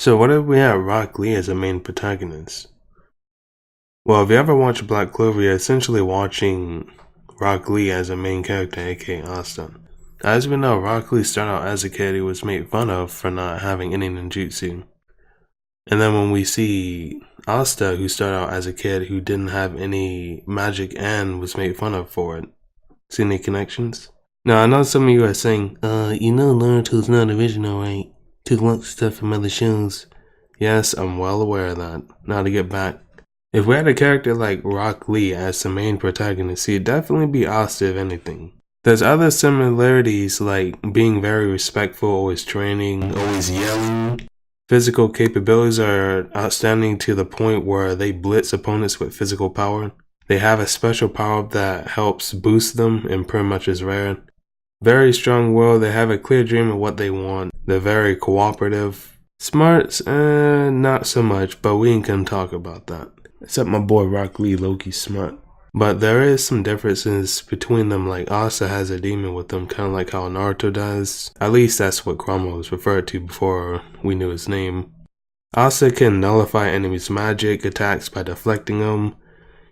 So what if we had Rock Lee as a main protagonist? Well, if you ever watch Black Clover, you're essentially watching Rock Lee as a main character, aka Asta. As we know, Rock Lee started out as a kid who was made fun of for not having any ninjutsu. And then when we see Asta, who started out as a kid who didn't have any magic and was made fun of for it. See any connections? Now, I know some of you are saying, Naruto's not original, right? Took lots of stuff from other shows. Yes, I'm well aware of that. Now to get back. If we had a character like Rock Lee as the main protagonist, he'd definitely be Asta if anything. There's other similarities like being very respectful, always training, always yelling. Physical capabilities are outstanding to the point where they blitz opponents with physical power. They have a special power that helps boost them and pretty much is rare. Very strong will, they have a clear dream of what they want. They're very cooperative. Smarts, not so much, but we ain't gonna talk about that. Except my boy Rock Lee, low-key smart. But there is some differences between them, like Asta has a demon with them, kind of like how Naruto does. At least that's what Kurama was referred to before we knew his name. Asta can nullify enemies' magic attacks by deflecting them.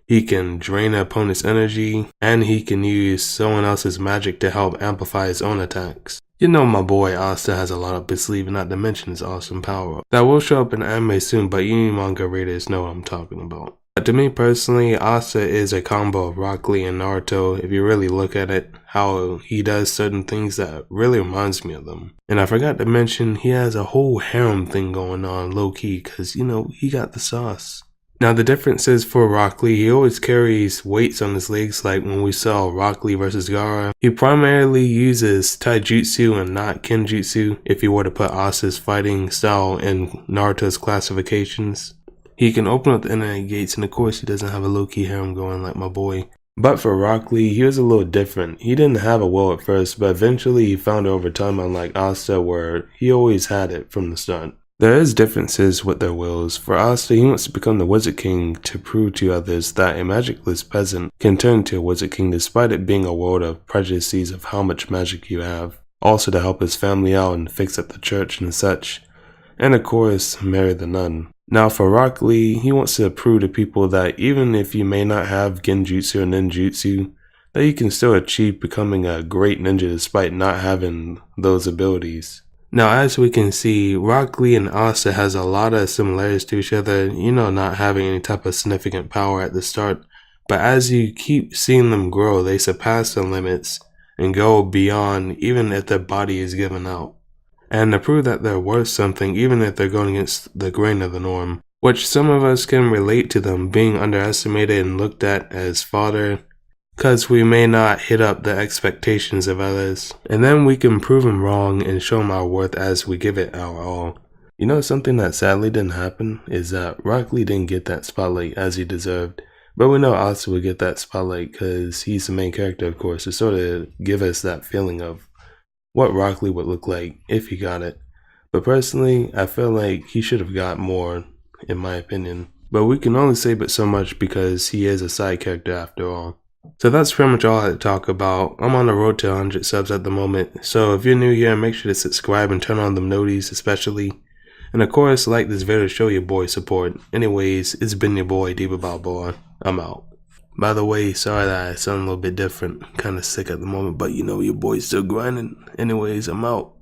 He can drain an opponent's energy, and he can use someone else's magic to help amplify his own attacks. You know my boy Asta has a lot up his sleeve, not to mention his awesome power up. That will show up in anime soon, but you manga readers know what I'm talking about. To me personally, Asta is a combo of Rock Lee and Naruto. If you really look at it, how he does certain things that really reminds me of them. And I forgot to mention, he has a whole harem thing going on low-key, cause he got the sauce. Now the difference is for Rock Lee, he always carries weights on his legs, like when we saw Rock Lee vs. Gaara. He primarily uses taijutsu and not kenjutsu if you were to put Asta's fighting style in Naruto's classifications. He can open up the internet gates, and of course he doesn't have a low-key harem going like my boy. But for Rock Lee, he was a little different. He didn't have a will at first, but eventually he found it over time, unlike Asta where he always had it from the start. There is differences with their wills. For Asta, he wants to become the Wizard King to prove to others that a magicless peasant can turn into a Wizard King despite it being a world of prejudices of how much magic you have. Also to help his family out and fix up the church and such. And of course, marry the nun. Now for Rock Lee, he wants to prove to people that even if you may not have genjutsu or ninjutsu, that you can still achieve becoming a great ninja despite not having those abilities. Now as we can see, Rock Lee and Asta has a lot of similarities to each other, not having any type of significant power at the start, but as you keep seeing them grow, they surpass the limits and go beyond even if their body is given out. And to prove that they're worth something even if they're going against the grain of the norm, which some of us can relate to them being underestimated and looked at as fodder, because we may not hit up the expectations of others, and then we can prove them wrong and show them our worth as we give it our all. Something that sadly didn't happen is that Rock Lee didn't get that spotlight as he deserved, but we know Asta would get that spotlight because he's the main character, of course, to sort of give us that feeling of what Rock Lee would look like if he got it. But personally, I feel like he should have got more, in my opinion. But we can only say but so much because he is a side character after all. So that's pretty much all I had to talk about. I'm on the road to 100 subs at the moment, so if you're new here, make sure to subscribe and turn on the noties especially. And of course, like this video to show your boy support. Anyways, it's been your boy, Diva Balboa. I'm out. By the way, sorry that I sound a little bit different. Kinda sick at the moment, but your boy's still grinding. Anyways, I'm out.